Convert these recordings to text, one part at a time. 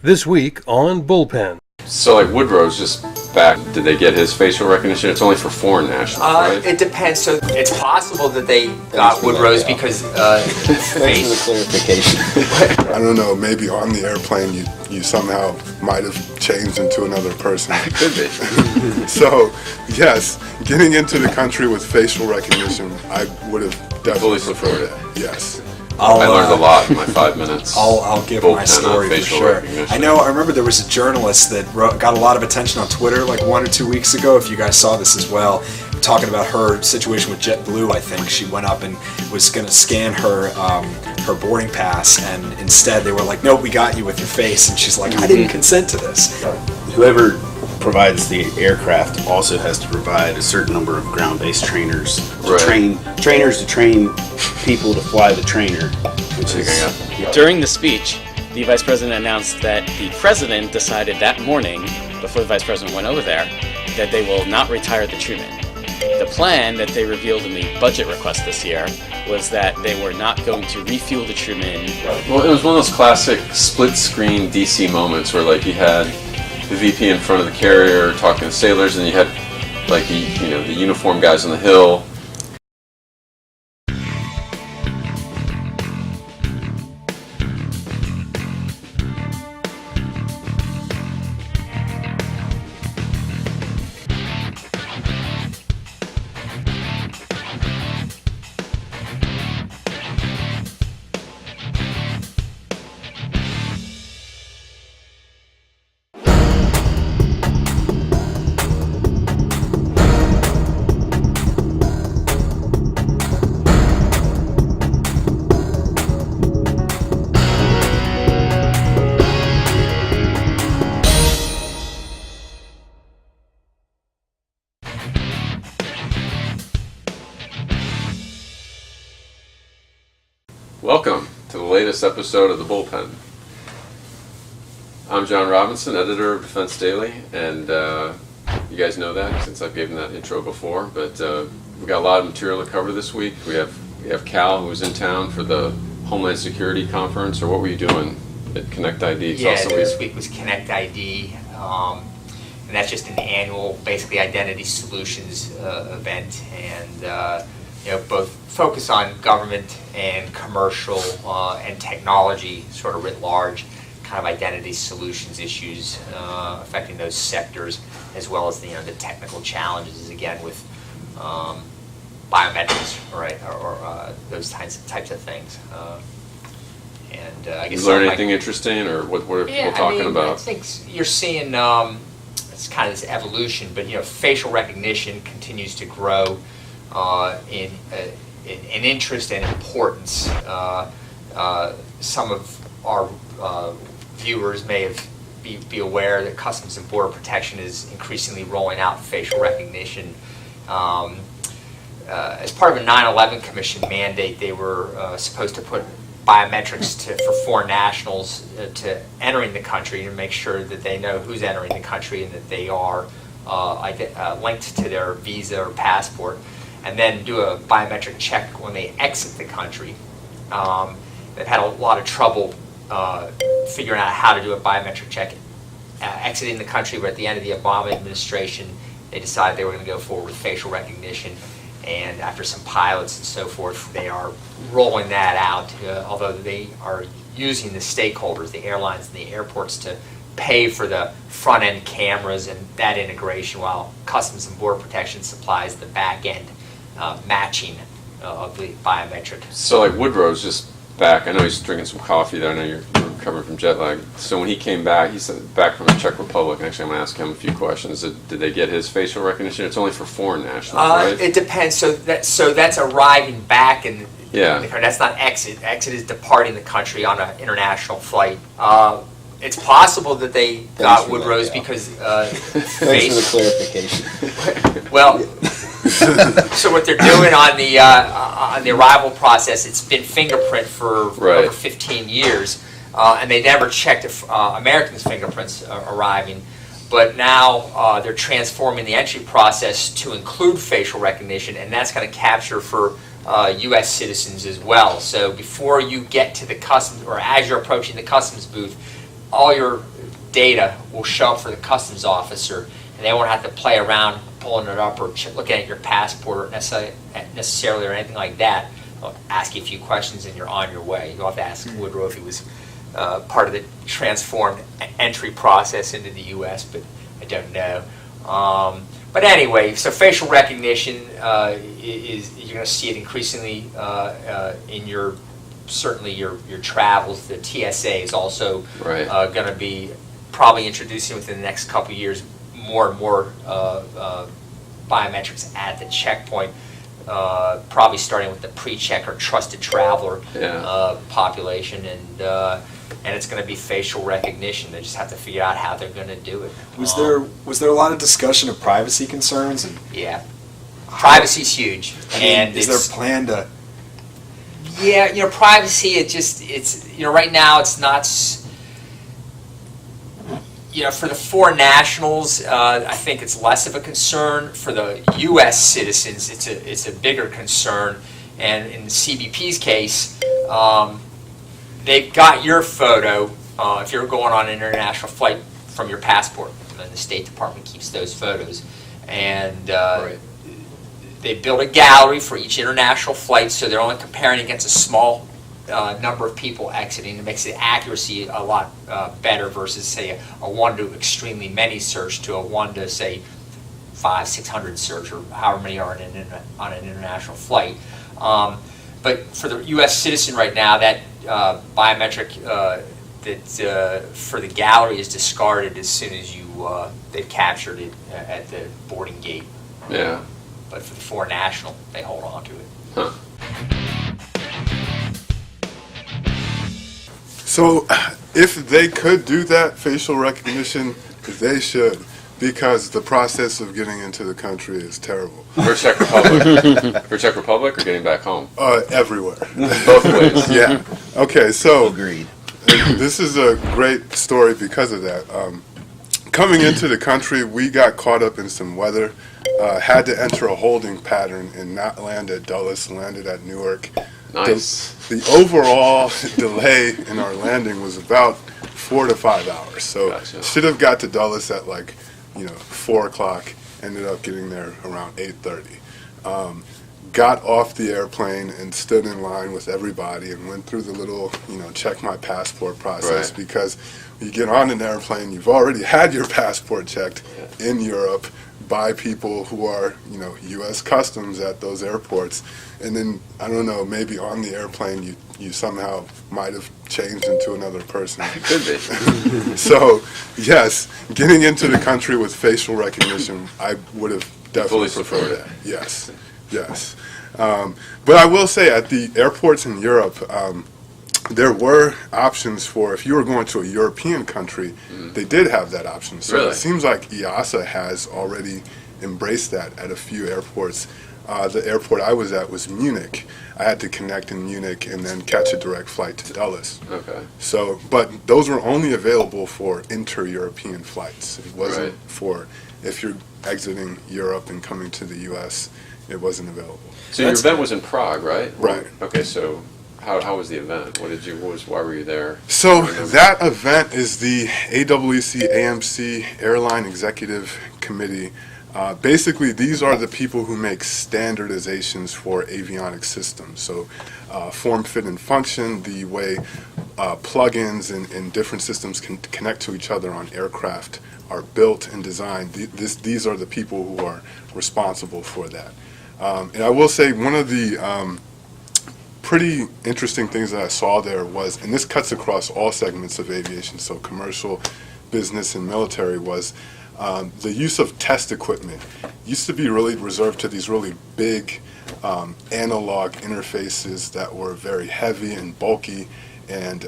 This week on Bullpen. So like Woodrow's just back. Did they get his facial recognition? It's only for foreign nationals, right? It depends. So it's possible that they got Woodrow's because Thanks for the clarification. I don't know, maybe on the airplane you somehow might have changed into another person. Could be. So, yes, getting into the country with facial recognition, I would have definitely Fully preferred support it. Yes. I learned a lot in my 5 minutes. I'll give my story for sure. I remember there was a journalist that got a lot of attention on Twitter like 1 or 2 weeks ago, if you guys saw this as well, talking about her situation with JetBlue. I think she went up and was going to scan her boarding pass, and instead they were like, nope, we got you with your face, and she's like, I didn't consent to this. Whoever provides the aircraft also has to provide a certain number of ground-based trainers to train people to fly the trainer. During the speech, the Vice President announced that the President decided that morning, before the Vice President went over there, that they will not retire the Truman. The plan that they revealed in the budget request this year was that they were not going to refuel the Truman. Well, it was one of those classic split-screen DC moments where like you had the VP in front of the carrier talking to sailors, and you had like the uniformed guys on the hill. Welcome to the latest episode of the Bullpen. I'm John Robinson, editor of Defense Daily, and you guys know that since I've given that intro before. But we've got a lot of material to cover this week. We have Cal, who was in town for the Homeland Security Conference, or what were you doing at Connect ID? This week was Connect ID, and that's just an annual, basically identity solutions event, and both focus on government and commercial and technology, sort of writ large, kind of identity solutions issues affecting those sectors, as well as the technical challenges again with biometrics, right, or those types of things. And I guess you learn anything interesting, or what are people talking about? I think you're seeing it's kind of this evolution, but facial recognition continues to grow in interest and importance. Some of our viewers may be aware that Customs and Border Protection is increasingly rolling out facial recognition. As part of a 9/11 Commission mandate, they were supposed to put biometrics for foreign nationals to entering the country, to make sure that they know who's entering the country and that they are linked to their visa or passport, and then do a biometric check when they exit the country. They've had a lot of trouble figuring out how to do a biometric check exiting the country, but at the end of the Obama administration, they decided they were going to go forward with facial recognition, and after some pilots and so forth, they are rolling that out, although they are using the stakeholders, the airlines and the airports, to pay for the front-end cameras and that integration, while Customs and Border Protection supplies the back-end matching of the biometric. So like Woodrow's just back. I know he's drinking some coffee there. I know you're recovering from jet lag. So when he came back, he said back from the Czech Republic. Actually, I'm going to ask him a few questions. Did they get his facial recognition? It's only for foreign nationals, right? It depends. So that's arriving back in the country. That's not exit. Exit is departing the country on an international flight. It's possible that they got Woodrow's because Thanks for the clarification. Well, so what they're doing on the arrival process, it's been fingerprint for over 15 years, and they never checked if Americans' fingerprints are arriving. But now they're transforming the entry process to include facial recognition, and that's going to capture for U.S. citizens as well. So before you get to the customs, or as you're approaching the customs booth, all your data will show up for the customs officer, and they won't have to play around pulling it up or looking at your passport or necessarily or anything like that. They'll ask you a few questions and you're on your way. You'll have to ask Woodrow if he was part of the transformed entry process into the U.S., but I don't know. But anyway, so facial recognition is you're going to see it increasingly in your certainly your travels. The TSA is also going to be probably introducing within the next couple of years more and more biometrics at the checkpoint. Probably starting with the pre-check or trusted traveler population, and it's going to be facial recognition. They just have to figure out how they're going to do it. Was there a lot of discussion of privacy concerns? And yeah, privacy's huge. And is there a plan to? Yeah, privacy. It's right now it's not. For the foreign nationals, I think it's less of a concern. For the U.S. citizens, it's a bigger concern. And in the CBP's case, they've got your photo if you're going on an international flight from your passport, and the State Department keeps those photos. And they build a gallery for each international flight, so they're only comparing against a small number of people exiting. It makes the accuracy a lot better versus, say, a 1 to extremely many search to a 1 to, say, 500-600 search, or however many are on an international flight. But for the U.S. citizen right now, that biometric that for the gallery is discarded as soon as they've captured it at the boarding gate. Yeah. But for the foreign national, they hold on to it. Huh. So if they could do that facial recognition, they should, because the process of getting into the country is terrible. For Czech Republic? For Czech Republic or getting back home? Everywhere. Both ways. Yeah. Okay, so Agreed. This is a great story because of that. Coming into the country, we got caught up in some weather, had to enter a holding pattern and not land at Dulles, landed at Newark. Nice. The overall delay in our landing was about 4 to 5 hours. So Gotcha. Should have got to Dulles at 4 o'clock. Ended up getting there around 8:30. Got off the airplane and stood in line with everybody and went through the little, check my passport process. Right. Because when you get on an airplane, you've already had your passport checked in Europe by people who are, U.S. Customs at those airports. And then, I don't know, maybe on the airplane you somehow might have changed into another person. Could be. So, yes, getting into the country with facial recognition, I would have definitely Fully preferred support that. Yes. But I will say, at the airports in Europe, there were options for, if you were going to a European country, they did have that option. So Really? It seems like EASA has already embraced that at a few airports. The airport I was at was Munich. I had to connect in Munich and then catch a direct flight to Dulles. Okay. So, but those were only available for inter-European flights. It wasn't Right. for, if you're exiting Europe and coming to the U.S., it wasn't available. So your event was in Prague, right? Right. Okay, so how was the event? Why were you there? So that event is the AWC AMC Airline Executive Committee. Basically, these are the people who make standardizations for avionics systems. So form, fit, and function, the way plugins and different systems can connect to each other on aircraft are built and designed. These are the people who are responsible for that. And I will say one of the pretty interesting things that I saw there was, and this cuts across all segments of aviation, so commercial, business, and military, was the use of test equipment. Used to be really reserved to these really big analog interfaces that were very heavy and bulky and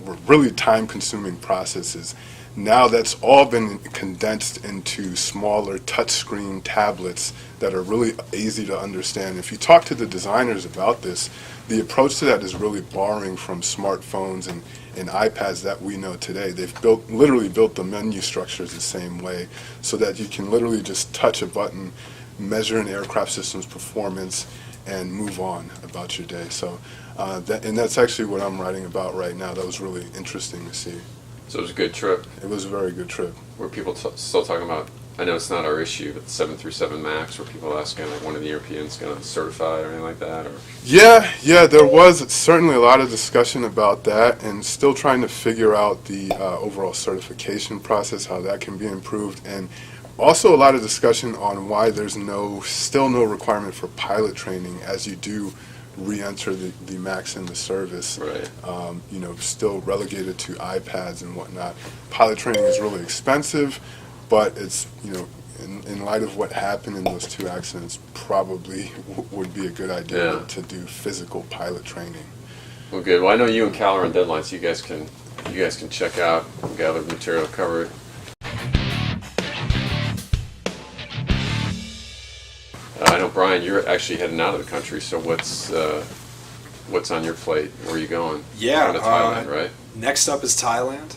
were really time-consuming processes. Now that's all been condensed into smaller touchscreen tablets that are really easy to understand. If you talk to the designers about this, the approach to that is really borrowing from smartphones and iPads that we know today. They've literally built the menu structures the same way so that you can literally just touch a button, measure an aircraft system's performance, and move on about your day. So, and that's actually what I'm writing about right now. That was really interesting to see. So it was a good trip. It was a very good trip. Were people still talking about, I know it's not our issue, but the 737 MAX, were people asking, like, when are the Europeans going to certify or anything like that? Or? Yeah, there was certainly a lot of discussion about that, and still trying to figure out the overall certification process, how that can be improved, and also a lot of discussion on why there's still no requirement for pilot training as you do re-enter the MAX into service. Right. Still relegated to iPads and whatnot. Pilot training is really expensive, but it's, in light of what happened in those two accidents, probably would be a good idea to do physical pilot training. Well, good. Well, I know you and Cal are on deadline, so you guys can check out and gather material, cover it. I know, Brian, you're actually heading out of the country, so what's on your plate? Where are you going? Yeah, Going to Thailand, right? Next up is Thailand.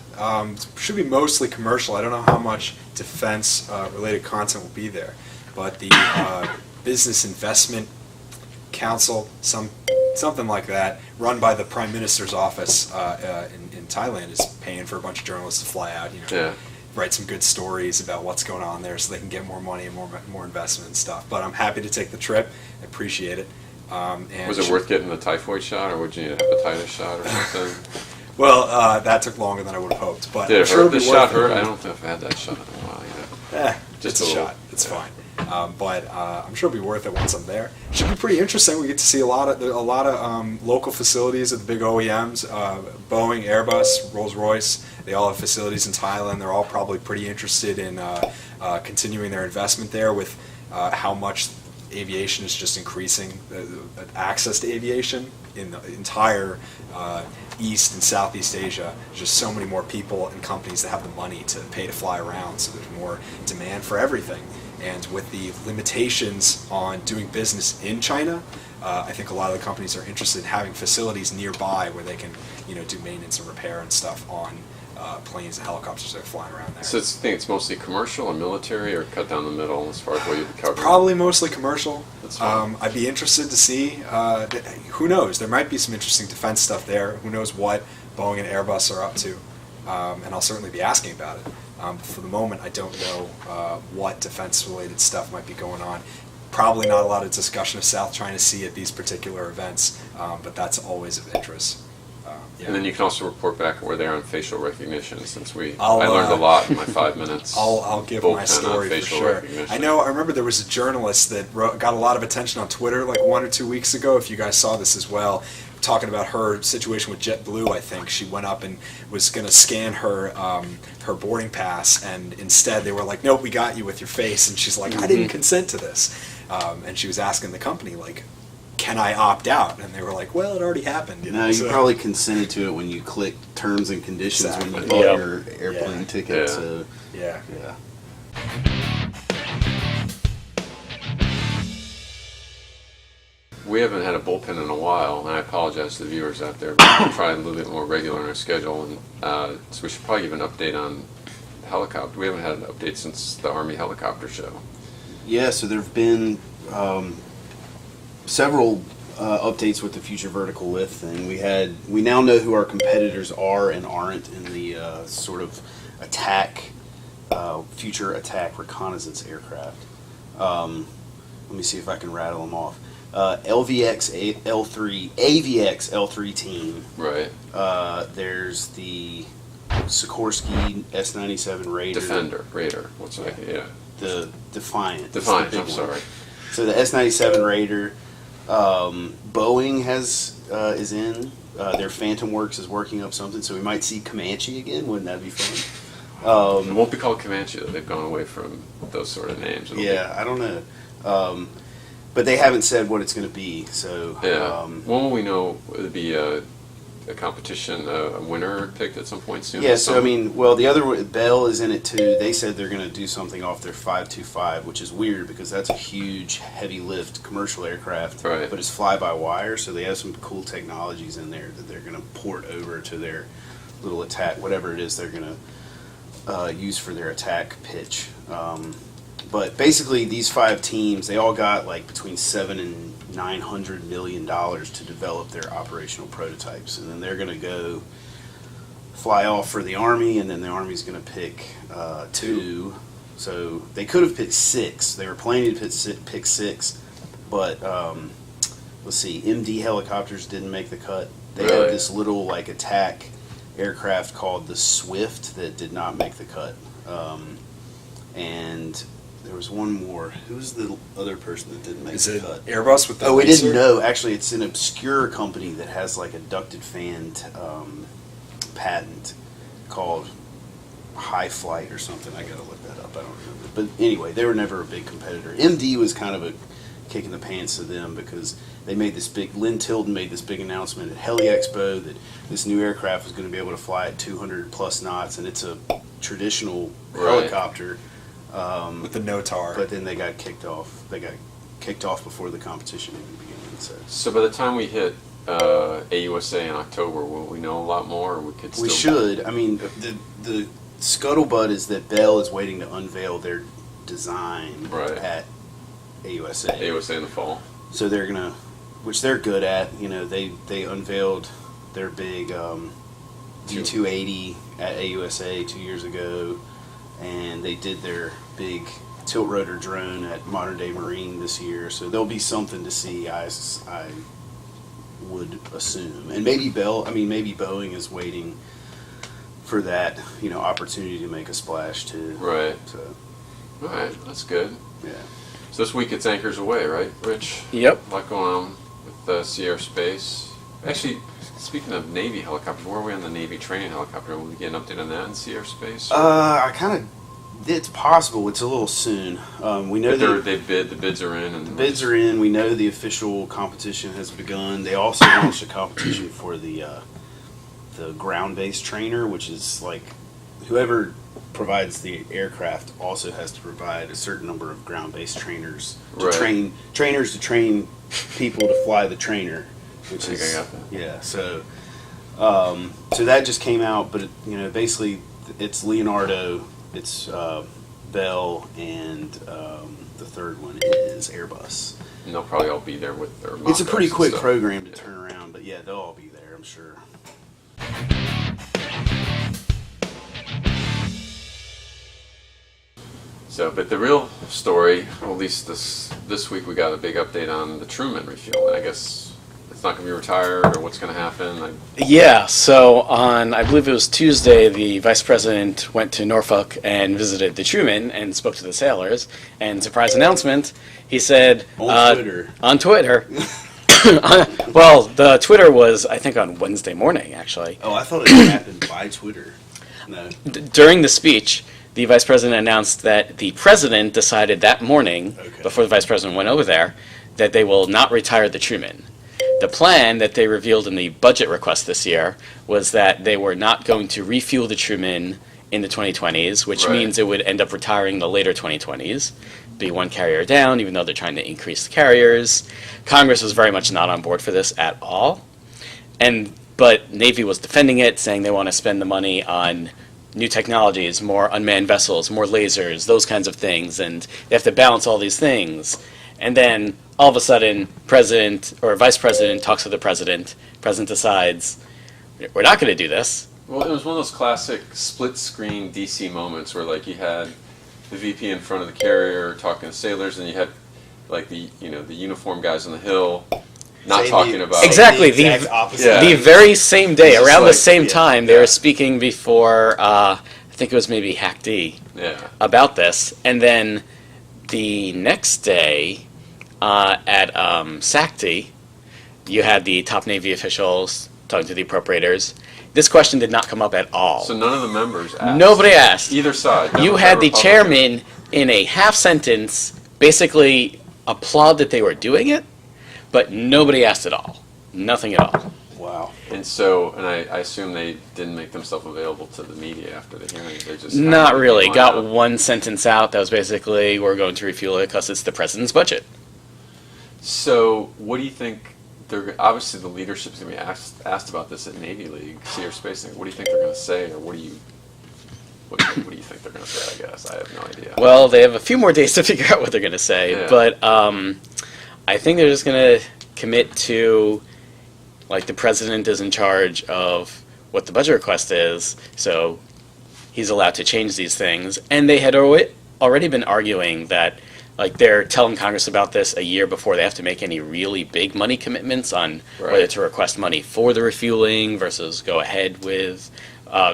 Should be mostly commercial. I don't know how much defense-related content will be there, but the Business Investment Council, something like that, run by the Prime Minister's office in Thailand, is paying for a bunch of journalists to fly out. Write some good stories about what's going on there, so they can get more money and more investment and stuff. But I'm happy to take the trip. I appreciate it. And was it worth getting the typhoid shot, or would you need a hepatitis shot or something? Well, that took longer than I would have hoped. But Did I'm it sure hurt? it'll The be shot worth it. hurt? I don't know if I had that shot in a while. Just a shot. It's fine. But I'm sure it'll be worth it once I'm there. It should be pretty interesting. We get to see a lot of local facilities at the big OEMs, Boeing, Airbus, Rolls-Royce. They all have facilities in Thailand. They're all probably pretty interested in continuing their investment there with how much aviation is just increasing, the access to aviation in the entire East and Southeast Asia. There's just so many more people and companies that have the money to pay to fly around, so there's more demand for everything. And with the limitations on doing business in China, I think a lot of the companies are interested in having facilities nearby where they can, do maintenance and repair and stuff on planes and helicopters that are flying around there. So it's mostly commercial or military, or cut down the middle as far as what you've covered? Probably mostly commercial. That's fine. I'd be interested to see, who knows, there might be some interesting defense stuff there. Who knows what Boeing and Airbus are up to. And I'll certainly be asking about it. For the moment, I don't know what defense-related stuff might be going on. Probably not a lot of discussion of South China Sea at these particular events, but that's always of interest. And then you can also report back where they are on facial recognition, since I I'll, learned a lot in my 5 minutes. I'll give Bullpen my on story for facial sure. recognition. I remember there was a journalist that got a lot of attention on Twitter like 1 or 2 weeks ago, if you guys saw this as well, talking about her situation with JetBlue. I think she went up and was going to scan her her boarding pass, and instead they were like, nope, we got you with your face. And she's like, I didn't consent to this. And she was asking the company, like, can I opt out? And they were like, well, it already happened. No, you probably consented to it when you click terms and conditions when you bought your airplane ticket. Yeah. So Yeah. We haven't had a bullpen in a while, and I apologize to the viewers out there, but we'll try a little bit more regular in our schedule. And so we should probably give an update on the helicopter. We haven't had an update since the Army helicopter show. Yeah, so there have been several updates with the future vertical lift thing. We now know who our competitors are and aren't in the sort of future attack reconnaissance aircraft. Let me see if I can rattle them off. LVX L3, AVX L3 team. Right. There's the Sikorsky S97 Raider. Raider. What's that? Yeah. The Defiant. Defiant, the I'm sorry. So the S97 Raider, Boeing is in. Their Phantom Works is working up something, so we might see Comanche again. Wouldn't that be fun? It won't be called Comanche, though. They've gone away from those sort of names. I don't know. But they haven't said what it's going to be. So yeah. When will we know? It'll be a competition, a winner picked at some point soon? Yeah, so I mean, well, the other Bell is in it too. They said they're going to do something off their 525, which is weird because that's a huge, heavy lift commercial aircraft, right. But it's fly-by-wire, so they have some cool technologies in there that they're going to port over to their little attack, whatever it is they're going to use for their attack pitch. But basically, these 5 teams, they all got like between $700 and $900 million to develop their operational prototypes, and then they're going to go fly off for the Army, and then the Army's going to pick 2. So they could have picked 6. They were planning to pick 6, but let's see, MD helicopters didn't make the cut. They had this little like attack aircraft called the Swift that did not make the cut. And there was one more. Who was the other person that didn't make the cut? Airbus with the we laser? didn't know. Actually, it's an obscure company that has like a ducted fan patent called High Flight or something. I gotta look that up. I don't remember. But anyway, they were never a big competitor. MD was kind of a kick in the pants to them because they made this big. Lynn Tilden made this big announcement at Heli Expo that this new aircraft was going to be able to fly at 200 plus knots, and it's a traditional helicopter. With the NOTAR. But then they got kicked off. They got kicked off before the competition even began. So by the time we hit AUSA in October, will we know a lot more? Or we should. I mean, the scuttlebutt is that Bell is waiting to unveil their design at AUSA. AUSA in the fall. So they're gonna, which they're good at. You know, they unveiled their big D280 at AUSA 2 years ago, and they did their big tilt rotor drone at Modern Day Marine this year. So there'll be something to see. I would assume, and maybe maybe Boeing is waiting for that, opportunity to make a splash too. Right. So. All right, that's good. Yeah. So this week it's anchors away, right, Rich? Yep. A lot going on with Sierra Space. Actually, speaking of Navy helicopters, where are we on the Navy training helicopter? Will we get an update on that in Sierra Space? It's possible. It's a little soon. We know the bids are in. The bids are in. We know the official competition has begun. They also launched a competition for the ground-based trainer, which is like whoever provides the aircraft also has to provide a certain number of ground-based trainers to train people to fly the trainer. Which is, I got that. Yeah. So that just came out, but basically it's Leonardo, it's Bell, and the third one is Airbus. And they'll probably all be there with their. It's a pretty quick program to turn around, but yeah, they'll all be there, I'm sure. So, but the real story, or at least this week, we got a big update on the Truman refuel. I guess it's not going to be retired, or what's going to happen. Yeah, so on, I believe it was Tuesday, the vice president went to Norfolk and visited the Truman and spoke to the sailors. And surprise announcement, he said on Twitter. Well, the Twitter was, I think, on Wednesday morning, actually. Oh, I thought it happened by Twitter. No. During the speech, the vice president announced that the president decided that morning, before the vice president went over there, that they will not retire the Truman. The plan that they revealed in the budget request this year was that they were not going to refuel the Truman in the 2020s, which means it would end up retiring the later 2020s, be one carrier down, even though they're trying to increase the carriers. Congress was very much not on board for this at all. But Navy was defending it, saying they want to spend the money on new technologies, more unmanned vessels, more lasers, those kinds of things, and they have to balance all these things. And then all of a sudden, president or vice president talks to the president decides, we're not going to do this. Well, it was one of those classic split-screen DC moments where, like, you had the VP in front of the carrier talking to sailors, and you had, like, the uniformed guys on the Hill not talking about exactly the very same day, around the same time, they were speaking before. I think it was maybe Hack D about this, and then the next day at SACT, you had the top Navy officials talking to the appropriators. This question did not come up at all. So none of the members asked. Nobody asked. Either side. You had the chairman in a half sentence basically applaud that they were doing it, but nobody asked at all. Nothing at all. Wow. And so, I assume they didn't make themselves available to the media after the hearing. They just not really. Got one sentence out that was basically, we're going to refuel it because it's the president's budget. So, what do you think? Obviously, the leadership is going to be asked about this at Navy League, Sierra Space. What do you think they're going to say, or what do you think they're going to say? I guess I have no idea. Well, they have a few more days to figure out what they're going to say, but I think they're just going to commit to, like, the president is in charge of what the budget request is, so he's allowed to change these things. And they had already been arguing that, like, they're telling Congress about this a year before they have to make any really big money commitments on whether to request money for the refueling versus go ahead with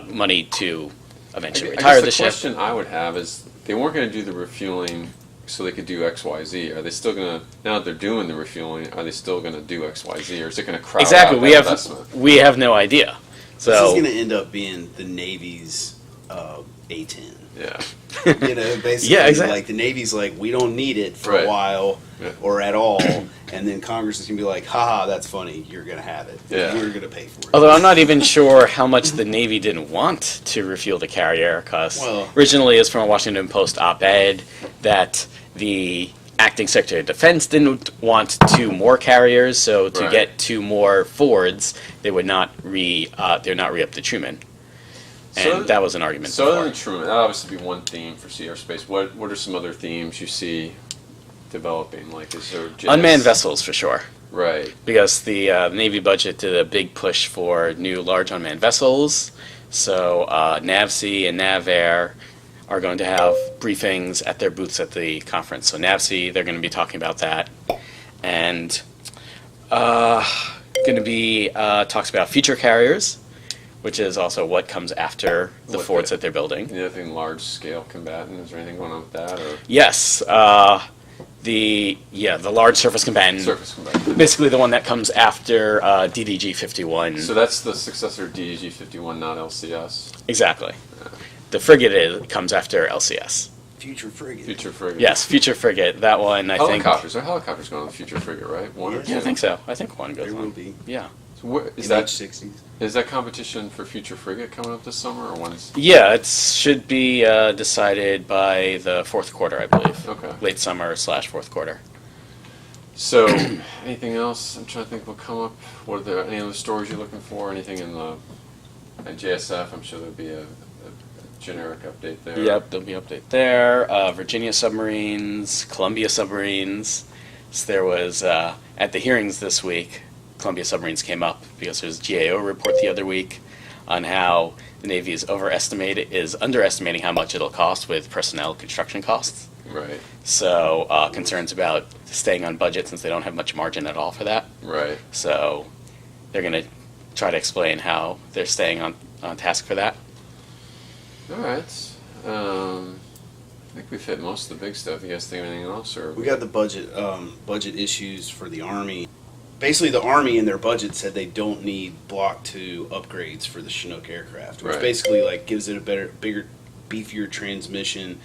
money to eventually retire the ship. The question I would have is, they weren't going to do the refueling so they could do X, Y, Z. Are they still going to, now that they're doing the refueling, are they still going to do X, Y, Z, or is it going to crowd out that investment? We have no idea. So this is going to end up being the Navy's A-10. Yeah. Basically, yeah, exactly. Like the Navy's like, we don't need it for a while or at all, and then Congress is gonna be like, haha, that's funny, you're gonna have it. Yeah. You're gonna pay for it. Although I'm not even sure how much the Navy didn't want to refuel the carrier, because originally it's from a Washington Post op-ed that the acting Secretary of Defense didn't want 2 more carriers, so to get 2 more Fords, they would not re-up the Truman. And that was an argument. So other than Truman, that obviously be one theme for Sea Air Space. What are some other themes you see developing? Like, is there unmanned vessels for sure? Right. Because the Navy budget did a big push for new large unmanned vessels. So NAVSEA and NAVAIR are going to have briefings at their booths at the conference. So NAVSEA, they're going to be talking about that, and going to be talks about future carriers, which is also what comes after the forts that they're building. The other thing, large-scale combatant, is there anything going on with that? Or? Yes, the large surface combatant. Surface combatant. Basically the one that comes after DDG-51. So that's the successor of DDG-51, not LCS? Exactly. The frigate comes after LCS. Future frigate. Future frigate. Yes, future frigate. That one, I think. Helicopters. There are helicopters going on the future frigate, right? One or two? Yeah, I think so. I think one goes There on. will be. Yeah. So Is that H-60s? Is that competition for future frigate coming up this summer, or when's? Yeah, it should be decided by the 4th quarter, I believe. Okay. Late summer / 4th quarter. So, anything else? I'm trying to think what come up. What are there? Any other stories you're looking for? Anything in the JSF? I'm sure there'll be a generic update there. Yep, there'll be an update there. Virginia submarines, Columbia submarines. So there was, at the hearings this week, Columbia submarines came up because there's a GAO report the other week on how the Navy is underestimating how much it'll cost with personnel construction costs. Right. So concerns about staying on budget since they don't have much margin at all for that. Right. So they're going to try to explain how they're staying on task for that. All right. I think we've hit most of the big stuff. You guys think of anything else? Or We got the budget issues for the Army. Basically, the Army in their budget said they don't need Block 2 upgrades for the Chinook aircraft, which basically like gives it a bigger, beefier transmission,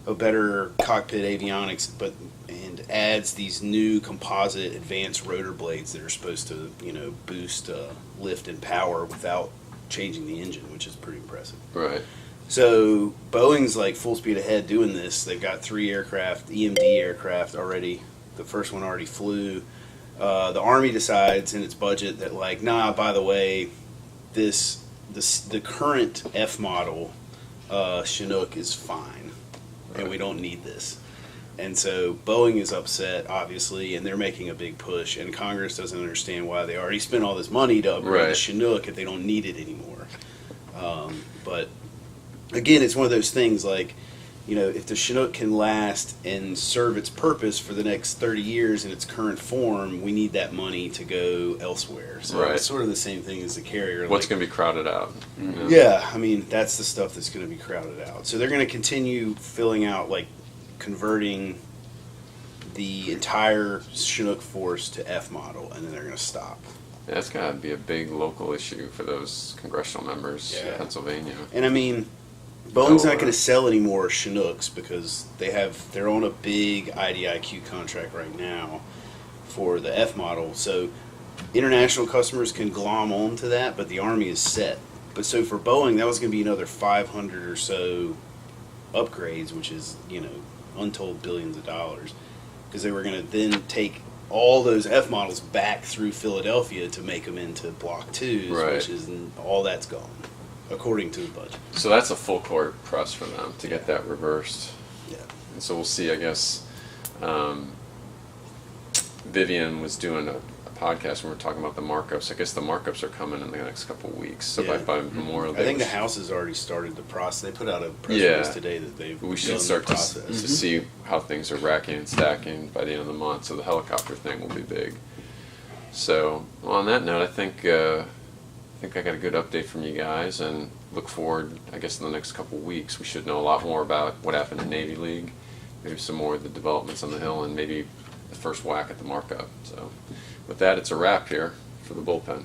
a better cockpit avionics, and adds these new composite advanced rotor blades that are supposed to, boost lift and power without changing the engine, which is pretty impressive. Right. So Boeing's like full speed ahead doing this. They've got 3 aircraft, EMD aircraft already. The first one already flew. The Army decides in its budget that like, nah, by the way, the current F model Chinook is fine, and we don't need this. And so Boeing is upset, obviously, and they're making a big push. And Congress doesn't understand why they already spent all this money to upgrade the Chinook if they don't need it anymore. But again, it's one of those things like, if the Chinook can last and serve its purpose for the next 30 years in its current form, we need that money to go elsewhere. So it's sort of the same thing as the carrier. What's going to be crowded out? Mm-hmm. Yeah, I mean, that's the stuff that's going to be crowded out. So they're going to continue filling out, like, converting the entire Chinook force to F model, and then they're going to stop. Yeah, that's got to be a big local issue for those congressional members in Pennsylvania. And I mean, Boeing's not going to sell any more Chinooks because they're on a big IDIQ contract right now for the F model. So international customers can glom on to that, but the Army is set. But so for Boeing, that was going to be another 500 or so upgrades, which is, untold billions of dollars, because they were going to then take all those F models back through Philadelphia to make them into Block 2s, which is all that's gone, according to the budget. So that's a full court press for them to get that reversed. Yeah. And so we'll see, I guess. Vivian was doing a podcast when we were talking about the markups. I guess the markups are coming in the next couple of weeks. So Yeah. by Memorial Day, I think we the should- House has already started the process. They put out a press Yeah. release today that they've we should begun start the to process. see how things are racking and stacking by the end of the month. So the helicopter thing will be big. So on that note, I think I got a good update from you guys, and look forward. I guess in the next couple of weeks, we should know a lot more about what happened in Navy League, maybe some more of the developments on the Hill, and maybe the first whack at the markup. So with that, it's a wrap here for the bullpen.